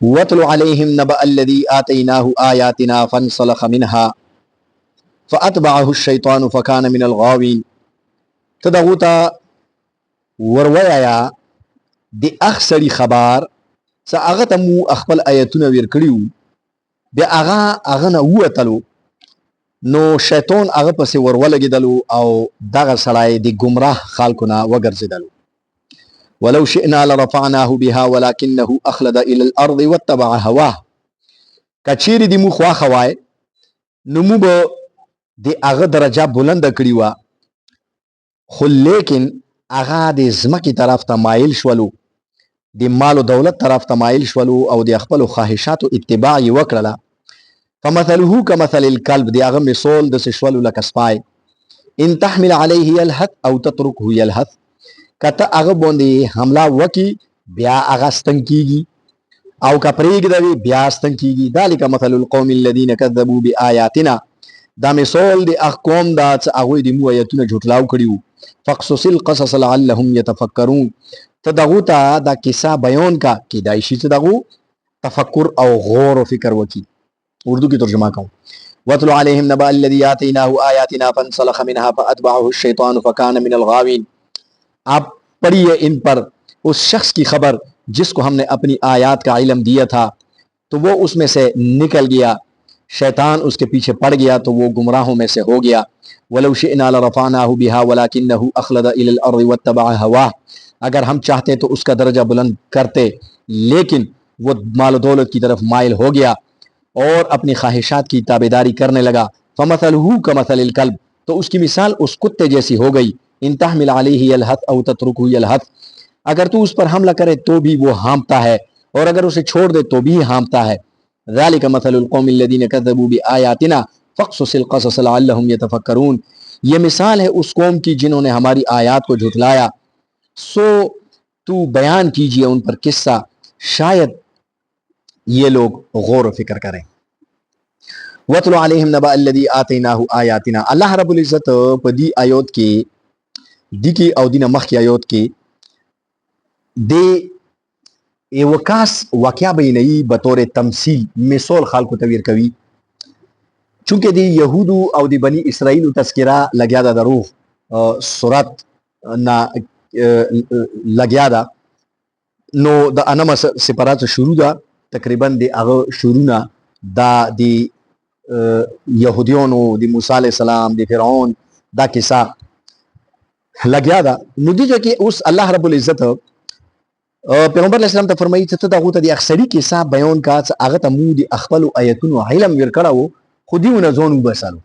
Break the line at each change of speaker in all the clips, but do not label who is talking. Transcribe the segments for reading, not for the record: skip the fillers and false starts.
وَاتْلُ عَلَيْهِمْ نَبَأَ الَّذِي آتَيْنَاهُ آيَاتِنَا فَانْسَلَخَ مِنْهَا فَأَتْبَعَهُ الشَّيْطَانُ فَكَانَ مِنَ الْغَاوِينَ. ته دغو ته وروایا د اخسری خبر څه هغه ته مو خپل آیتونه ور کړیو بیا هغه نه ووتلو نو شیطان هغه پسې ورولګېدلو او دغه سړی د ګمراه خلکو نه وګرځېدلو. ولو شئنا لرفعناه بها ولكنه اخلد الى الارض واتبع هواه. کچېرې د مو خواښه وای نو مو به د هغه درجه بلنده کړې وه، خو لیکن هغه د ځمکې طرف ته مایل شولو، د مال و دولت طرف ته مایل شولو او د خپلو خواهشاتو اتباع یې وکړله. فمثله كمثل الكلب، د هغه مثال داسې شولو لکه سپی. ان تحمل علیه یلهث او تترکه یلهث، که ته هغه باندې حمله وکړي بیا هغه ستن کېږي او که پرېږدوې بیا ستن کېږي. ذلک مثل القوم الذین کذبوا بآیاتنا، دا مثال د هغه قوم دا چې هغوی د مو ایتونه جوټلاو کړي وو. فاقصص القصص لعلهم یتفکرون، ته دغو ته دا کیسه بیان کا، کیدای شي چې دغو تفکر او غور و فکر وکړي. اردو کی ترجمہ کوم. وَاتْلُ عَلَيْهِمْ نَبَأَ الَّذِي آتَيْنَاهُ آيَاتِنَا فَانْسَلَخَ مِنْهَا فَأَتْبَعَهُ الشَّيْطَانُ فَكَانَ مِنَ الْغَاوِينَ. آپ پڑھیے ان پر اس شخص کی خبر جس کو ہم نے اپنی آیات کا علم دیا تھا تو وہ اس میں سے نکل گیا، شیطان اس کے پیچھے پڑ گیا تو وہ گمراہوں میں سے ہو گیا. وَلَوْ شِئْنَا لَرَفَعْنَاهُ بِهَا وَلَكِنَّهُ أَخْلَدَ إِلَى الْأَرْضِ وَاتَّبَعَ هَوَاهُ، اگر ہم چاہتے تو اس کا درجہ بلند کرتے، لیکن وہ مال و دولت کی طرف مائل ہو گیا اور اپنی خواہشات کی تابعداری کرنے لگا. فَمَثَلُهُ كَمَثَلِ الْكَلْبِ، تو اس کی مثال اس کتے جیسی ہو گئی. ان تحمل علیہ یلہث او تترکہ یلہث، اگر تو اس پر حملہ کرے تو بھی وہ ہانپتا ہے اور اگر اسے چھوڑ دے تو بھی ہانپتا ہے. ذالک مثل القوم الذین کذبوا بآیاتنا فاقصص القصص لعلہم یتفکرون، یہ مثال ہے اس قوم کی جنہوں نے ہماری آیات کو جھٹلایا، سو تو بیان کیجئے ان پر قصہ، شاید یہ لوگ غور و فکر کریں. وَاتْلُ عَلَيْهِمْ نَبَأَ الَّذِي آتَيْنَاهُ آیَاتِنَا. اللہ رب العزت په دې آیات کې دی کې او دینه مخکې آیات کې د یو کاس واقعا بیانوي به طور تمثیل، مثال خلکو ته ور کوي. چونکې د یهودو او د بني اسرائیلو تذکره لګیا ده، د روح صورت نه لګیا ده، نو د انم سپرات شروع ده، تقریبا د هغه شروعونه دا د یهودیانو د موسی علیه السلام د فرعون دا کیسه لګیا ده. نو دې ځای کې اوس الله رب العزت پیغمبر علیه السلام ته فرمایي چې ته دغو ته د اکثري کیسه بیان کا چې هغه ته موږ د خپلو ایتونو علم ورکړی و، خو دیونه ځان وباسلو.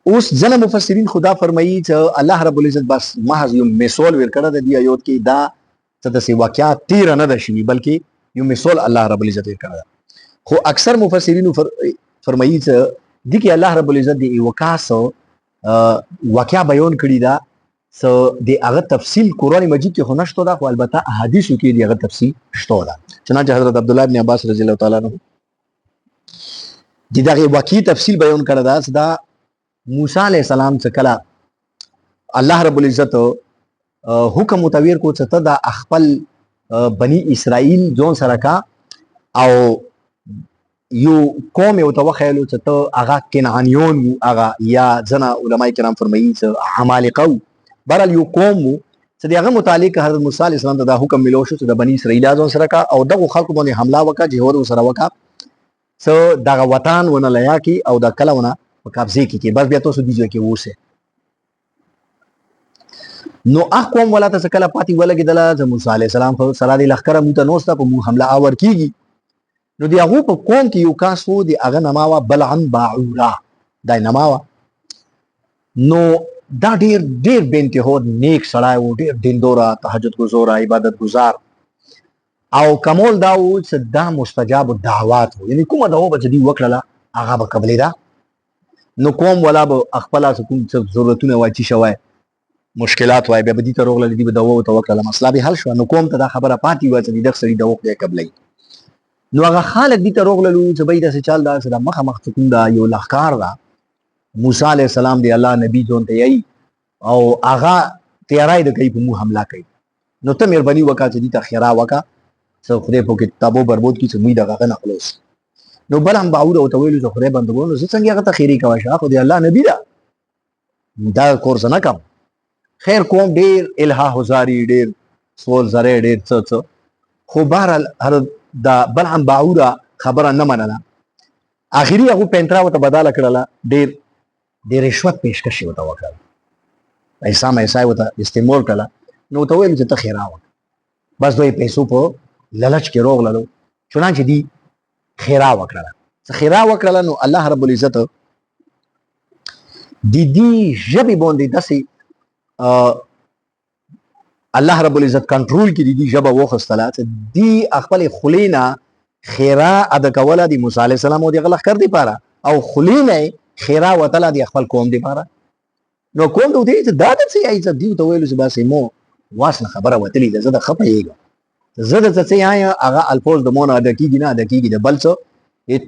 اوس ځینې مفسرین خدا فرمایي چې الله رب العزت بس محض یو مثال ورکړی د دې آیات کې، دا څه داسې واقعه تیره نه ده شوي بلکې یو مثال الله رب العزت ورکړی ده. خو اکثر مفسرینو فرمایي چې دې کې الله رب العزت د یو کاس واقعه بیان کړي ده، څه د هغه تفصیل قرآن مجید کې خو نشته ده، خو البته احادیثو کې د هغه تفصیل شته ده. چنانچه حضرت عبدالله بن عباس رضی الله تعالی عنه د دغې واقعي تفصیل بیان کړی ده چې دا موسی علیه السلام څه کله الله رب العزت حکم متویر کو چې ته دا خپل بني اسرائیل ځان سره کا او یو قوم یو ته وښیلو چې ته هغه کنعانیون وو، هغه یا ځنه علما کرام فرمایي چې عمالقه وو، بهرحال یو قوم وو چې د هغه متعلق حضرت موسی علیه السلام ته دا حکم ملو شو چې د بني اسرائیل ځان سره کا او دغو خلکو باندې حمله وکړه، جهاد ورسره وکړه، څه دغه وطن ونه لیا کړي او دا کله ونه په قبضې کې کړي، بس بیا تاسو دې ځای کې اوسئ. نو هغه قوم والا ته څه کله پاتې ولګېدله چې موسی علیه السلام خو سره د لښکره موږ ته نوسته په موږ حمله آور کېږي. نو د هغو په قوم کې یو کاس و، د هغه نما وه بلعم باعوره، دا نما وه. نو دا ډېر ډېر بې انتها نیک سړی و، ډېر دیندوره، تهجد ګزاره، عبادت گزار، او کمال دا و چې دا مستجاب الدعوات و، یعنې کومه دعا به چې دوی وکړله هغه به قبلېده. نو قوم والا به خپله کوم څه ضرورتونه وای، څه شی وای، مشکلات وای، بیا به دې ته راغلل، دوی به دعا ورته وکړله، مسله به حل شوه. نو قوم ته دا خبره پاتې وه چې دغه سړي دعا خدای قبلوي. نو هغه خلک دې ته راغللو چې بهی داسې چل ده چې دا مخامخ چې کوم دا یو لښکار ده، موسی علیه السلام د الله نبي ځان ته یایي او هغه تیاری د کوي په موږ حمله کوي. نو ته مهرباني وکړه چې دې ته ښېرا وکړه څه خدای په کتابو بربود کی څه موږ دغه نه خلاص نو بل هم باور او تویل زه خدای بندګو نو څنګه هغه ته خیری کوي شاه خو دی الله نبی دا کورس نه کوم خیر کوم ډیر الها هزاری ډیر سول زره ډیر څه خو بهر هر دا بل هم باور خبره نه منله اخیری هغه پینترا وته بداله کړله ډیر رشوت پیشکشي وته وکړه پیسې وته استعمال کړه نو ته ویل چې ته خیره و بس دوی پیسو په لالچ کې روغللو چنانچه دی خیره وکړه څه خیره وکړه نو الله رب العزت دی ژبې باندې داسې الله رب العزت کنټرول کې دی ژبه وخستله دی خپل خلینا خیره ادا کوله دی موسی علیه السلام او دی غلخ کړ دی پاره او خلینا خیره وتله دی خپل قوم دی پاره نو کوم ته دی دا د څه ایزه دی ته ویلو چې باسي مو واسنه خبره وتلی ده زه د خپېږم زه د څه یا هغه الفوز د مون ادا کیږي نه ادا کیږي د بل څه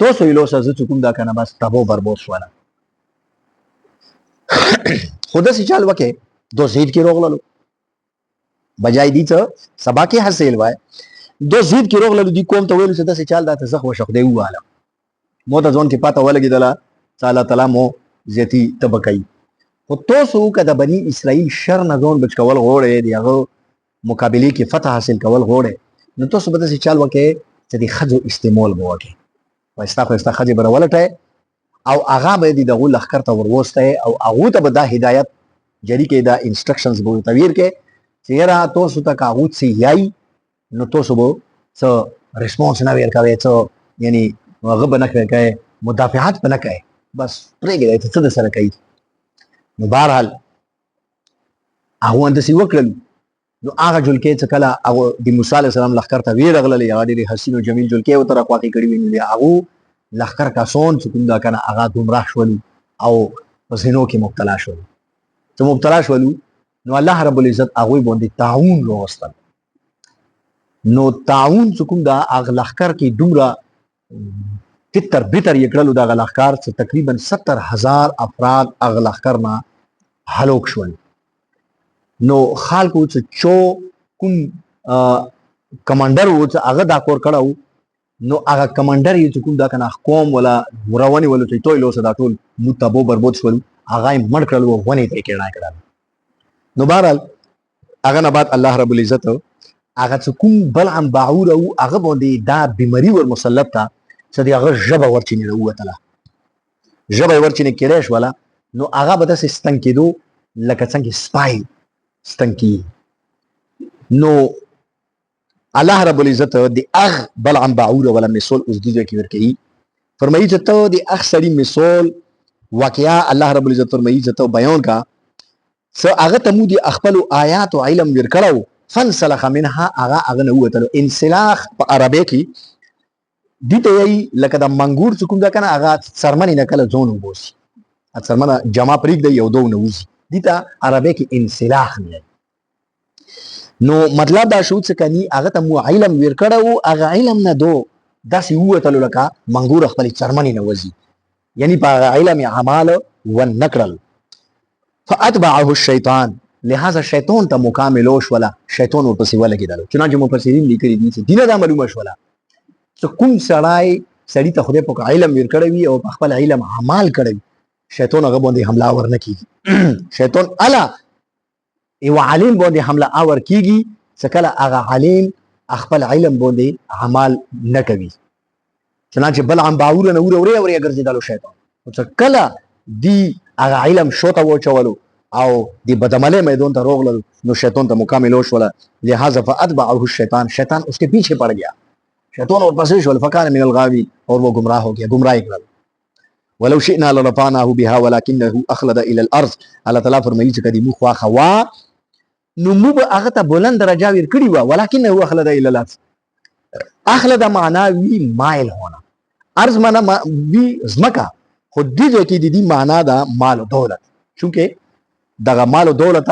ته سو یلو سره چې کوم دا کنه بس تبو بربود شواله خدا سي چال وکه دو زید کې روغللو بجای دي څه سبا کې حاصل وای دو زید کې روغللو دي کوم ته ویلو چې د سي چال دا ته زخ وشخ دی واله مو ته ځون کې پاته ولګیدله تعالی تعالی مو زيتي تبکای خو تاسو کده بني اسرائیل شر نه ځون بچ کول غوړې دی هغه مقابله کې فتح حاصل کول غوړې نو تاسو به د چال وکه چې د خځو استعمال مو وکه واستا خو استا خځه بر ولټه او هغه به دغه لخر ته وروسته او هغه ته به دا هدایت جری کې دا انسټرکشنز به تویر کې چې را تاسو ته کاغذ سي یای نو تاسو به څه ریسپانس نه ور کوي څه یعنی هغه بنه کوي مدافعات بنه کوي بس پرېږدي ته څه سره کوي نو بهرحال هغه اند سی وکړل نو هغه جلکې چې کله هغه د موسی علیه السلام لخر ته ویر غللې هغه ډېر حسین او جمیل جلکې او تر خواږي کړي ویني هغه لخر کا سون چې کوم دا کنه هغه گمراه شول او زینو کې مبتلا شول ته مبتلا شول نو الله رب العزت هغه باندې تعاون راوستل نو تعاون چې کوم دا هغه لخر کې دومره تتر بتر یکړلو دا لخر چې تقریبا 70000 افراد هغه لخر نه هلاک شول نو خلکو چې چو کوم کمانډر و چې هغه دا کور کړو نو هغه کمانډر یې چې کوم دا کنه قوم ولا مروانی ولا چې توي لوسه دا ټول متبو بربود شول هغه مړ کړل و ونی ته کېړای کړل نو بهرحال هغه نه بعد الله رب العزت هغه چې کوم بلعم باعور او هغه باندې دا بیماری ور مسلط تا چې هغه ژبه ورچینه وروتله ژبه ورچینه کېړې شو ولا نو هغه به د سستن کېدو لکه څنګه سپای ستنکی نو الله رب العزت د اغ بلعم باعور ولا مثال اوس دې کې ورکړي فرمایي چې ته د اغ سړي مثال واقعا الله رب العزت فرمایي چې ته بیان کا څه هغه ته مو دي خپل آیات او علم ورکړو فنسلخ منها هغه نه وته انسلاخ په عربی کې دي ته یي لکه د منګور چې کوم دا کنه هغه سرمنی نه کله ځون وبوسي سرمنه جمع پریک دی یو دو نه وځي دي ته عربی کې انسلاخ نه نو مطلب دا شو چې کني هغه ته مو علم ورکړو هغه علم نه دو داسې وته لکه منګور خپل سرمنی نه وځي یعنی په علم اعمال ونکړل فاتبعه الشیطان لہذا شیطان ته مکاملوش ولا شیطان ورپسې ولګیدل چنانچه مفسرین لیکلي دي چې دینه دا معلومه شولا چې کوم سړی ته خدای په علم ورکړوي او په خپل علم اعمال کړوي شیطان هغه باندې حمله ور نه کیږي شیطان الا یو عالم باندې حمله اور کیږي چې کله هغه عالم خپل علم باندې اعمال نه کوي چنانچه بلعم باور نه اوري ګرځیدلو شیطان او چې کله دی هغه علم شوته وچولو او دی بدعمله میدان ته روغلل نو شیطان ته مکمل وشوله لہذا فاتبعه الشیطان شیطان اس کے پیچھے پڑ گیا شیطان اور پسے شول فکان من الغاوی اور وہ گمراہ ہو گیا گمراہی کر ولو شئنا لرفعناه بها ولكنه اخلد الى الارض الله تعالی فرمایي چې کدی مو خوا خوا نو مو به هغه ته بلند درجه ور کړی و ولكنه اخلد الى الارض اخلد معنا وی مایل ہونا ارض معنا وی زمکا خود دې کې دي معنا دا مال او دولت چونکه دغه مال او دولت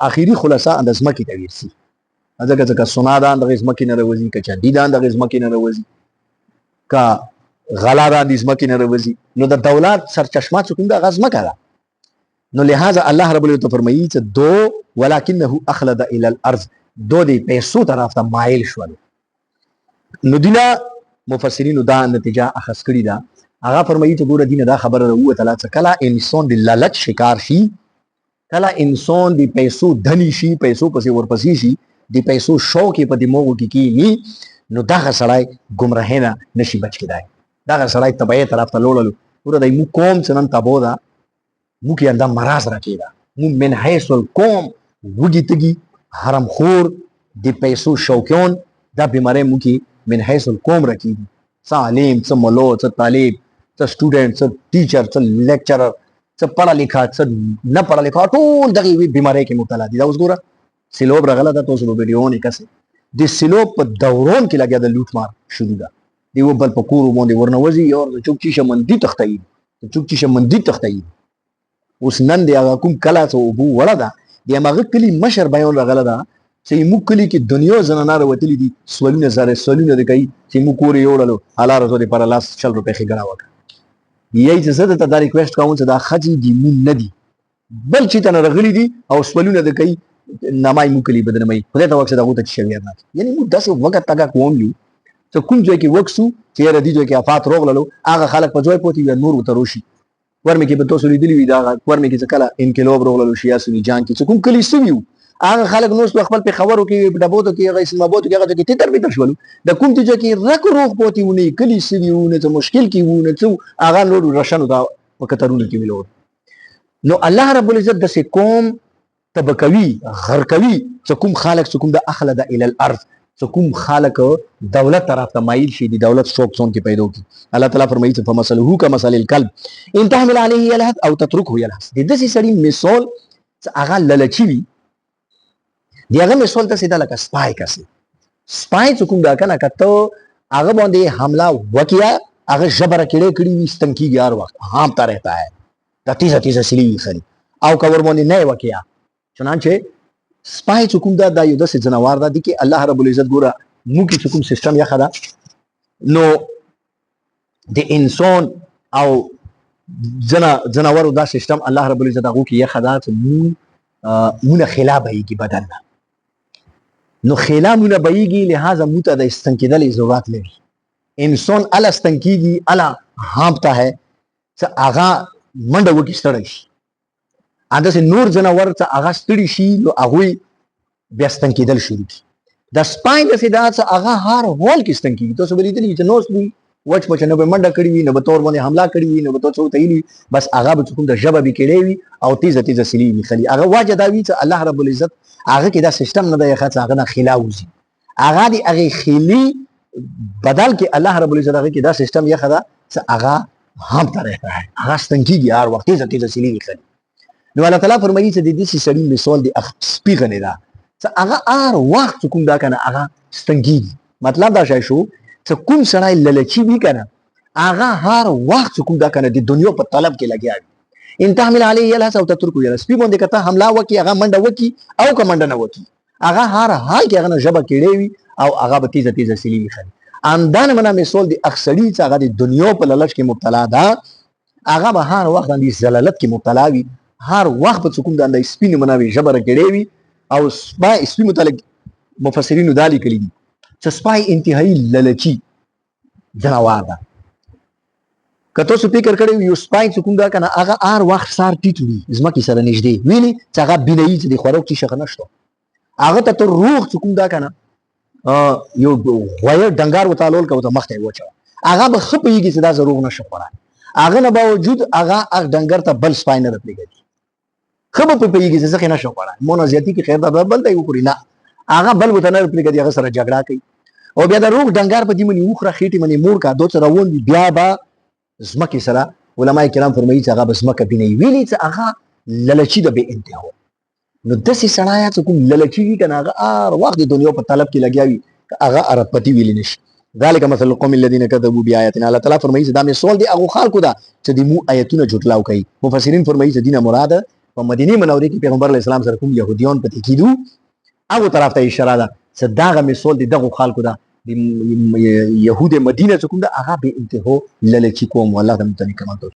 اخیری خلاصه انداز مکی ته ورسی ځکه سونا دا انداز مکی نه راوځي که چاندي دا انداز مکی نه راوځي کا غلا دا انداز مکی نه راوځي نو د دولت سرچشمه څوک دا غاز مکه نو لہذا الله رب العزت فرمایي چې دو ولکنه اخلد الى الارض دو دی پیسو طرف ته مایل شول نو دینا مفسرینو دا نتیجه اخذ کړی دا. هغه فرمایي چې ګوره دینه دا خبره راووتله چې کله انسان د لالچ شکار شي، کله انسان د پیسو دنی شي، پیسو پسې ورپسې شي، د پیسو شوق یې په دماغو کې کېني، نو دغه سړی ګمراهۍ نه نشي بچ کېدای، دغه سړی تباهۍ طرف ته لوړلو. ګوره دی موږ قوم چې نن تباه ده، موږ کې همدا مرض راکېده، موږ من حیث القوم وږي تږي حرمخور د پیسو شوقیان، دا بیماری موږ کې من حیث القوم راکېږي. څه عالم، څه ملو، څه طالب، څه سټوډنټ، څه ټیچر، څه لیکچرر، څه پړه لیکه، څه نه پړه لیکه، ټول دغه یوې بیمارۍ کې مبتلا دي. دا اوس ګوره سیلوب راغله ده، تاسو به ویډیو نه کسئ، د سیلوب په دوران کې لګیا د لوټ مار شروع ده، د یو بل په کورو باندې ورنوځي او د چوک چیشه مندي تختوي، د چوک چیشه مندي تختوي. اوس نن د هغه کوم کلا څه اوبو وړه ده، د هماغه کلي مشر بیان راغله ده چې موږ کلي کې دنیا زنانه راوتلي دي، سوالونه زره سوالونه دې کوي چې موږ کور یې وړلو، حالا رسو دې پر لاس 40 روپۍ ښېګڼه وکړه. یی چې زه درته دا ریکویسټ کوم چې دا ښځې دې مونږ نه دي، بل چې ته نه راغلي دي او سوالونه دې کوي، نامای موږ کلي بدناموي، خدای ته وکړه چې دغو ته چې شویر نه. یعنې موږ داسې وخت تګه کوم یو چې کوم ځای کې وکسو چې یاره دې ځای کې افات راغللو، هغه خلک په ځای پوتې وي، نور ورته روشي. ورمې کې به تاسو لیدلي وي، دغه ورمې کې چې کله انقلاب راغللو شیعه سني جان کې چې کوم کلي سوي وو، هغه خلک نور خپل په خبرو کې ډبوتو کې هغه اسلام آباد کې هغه کې تتر بیتر شولو، د کوم ځای کې رک روغ پوتې ونی کلي سوي وو، نه څه مشکل کې وو، نه څه هغه نور رشنو دا په کترونو کې ویلو. نو الله رب العزت داسې قوم تبکوي غرقوي چې کوم خالق چې کوم د اخلد الى الارض، چې کوم خالق دولت طرف ته مایل شي، د دولت شوق څون کې پیدا کی. الله تعالی فرمایي چې فمثله کمثل الكلب ان تحمل عليه يلهث او تتركه يلهث. د دې سړي مثال چې هغه للچي وي، دی هغه مثال ته سیده لکه سپای کسي. سپای چې کوم دا کنه کته هغه باندې حمله وکیا، هغه جبر کړي کړي وي، ستنکیږي هر وخت هامتا رہتا ہے، دا تیزه تیزه سلی وي خري او کور باندې نه وکیا. چنانچه سپای چې کوم دا یو داسې جنوار ده، دي کې الله رب العزت ګوره موږ کې چې کوم سیستم یې خدا، نو د انسان او جنوارو دا سیستم الله رب العزت هغه کې یې خدا چې مونږ خلا بهیږي بدن نه، نو خلا مونږ بهیږي، لہذا موږ ته د استنکیدل ضرورت لري. انسان الا استنکیږي، الا هامتا ہے چې هغه منډه وکړي ستړی شي، انداسې نور جناور چې هغه ستړي شي نو هغوی بیا ستنکېدل شروع کړي. د سپای داسې دا چې هغه هر حال کې ستنکېږي. تاسو به لیدلي چې نوس وي وچ پچ، نه به منډه کړې وي، نه به تور باندې حمله کړې وي، نه به څه ورته ویلي وي، بس هغه به چې کوم د ژبه به کړی وي او تیزه تیزه سلي وي خلي. هغه وجه دا وي چې الله رب العزت هغه کې دا سیستم نه دی ښه چې هغه نه خلا وځي، هغه د هغې خلي بدل کې الله رب العزت هغه کې دا سیستم یې ښه ده چې هغه هم ته رہتا ہے، هغه ستنکېږي هر وخت، تیزه تیزه سلي وي خلي. نو الله تعالی فرمایي چې د دې سړي مثال د سپي غنې ده چې هغه هر وخت چې کوم دا کنه هغه ستنکېږي. مطلب دا شی شو چې کوم سړی للچي وي کنه هغه هر وخت چې کوم دا کنه د دنیا په طلب کې لګیا وي. ان تحمل علیه یلهث او تترکه یلهث. سپي باندې که ته حمله وکړي، هغه منډه وکړي او که منډه نه وکړي، هغه هر حال کې هغه نه ژبه کړې وي او هغه به تیزه تیزه سلي وي خلي. همدانه منه مثال د هغه سړي چې هغه د دنیا په لالچ کې مبتلا ده، هغه به هر وخت د ذلالت کې مبتلا وي، هر وخت به څوک د سپي نومونه وي ژبه کړې وي. او سپي متعلق مفسرینو دا لیکلي دي چې سپای انتهایی للچي جناور ده. که تاسو فکر کړی یو سپای چې کوم دا کنه هغه هر وخت سار ټیټ وي، ځمکې سره نږدې ویني چې هغه بینایي چې د خوراک څه شي نشته، هغه ته تر روغ چې کوم دا کنه یو غوی ډنګار وتالول کوته مخ ته وچو، هغه به ښه پوهېږي چې دا ضرور نشي خوړای. هغه نه باوجود هغه ډنګر ته بل سپای نه رپلېږي، ښه به پوهېږي چې څه نشي خوړای. مونه زیاتي کې خیر دا بل دی وکړي، نه هغه بل وته نه رپلېږي، هغه سره جګړه کوي او بیا د روغ ډنګار په دې منې وخوره خېټې منې مور کا دوه روان وي، بیا به ځمکې سره علما کرام فرمایي چې هغه به ځمکه بینایي ویلي چې هغه للچي ده بې انتها. نو داسې سړی چې کوم للچي وي که نه هغه هر وخت د دنیا په طلب کې لګیا وي، هغه ارتپتي ویلی نشي. ذلک مثل القوم الذین کذبوا بآیاتنا. الله تعالی فرمایي چې دا مثال دی هغو خلکو ده چې د مو آیتونه جوړتلاو کوي. مفسرین فرمایي چې دینه مراد په مدینې منورې کې پیغمبر علیه السلام سره کوم یهودیان پاتې کېدو هغو طرف ته اشاره ده چې دغه مثال د دغو خلکو ده، د یهود مدینه چې کوم ده هغه بې انتها للچي قوم. والله ته متنې کمان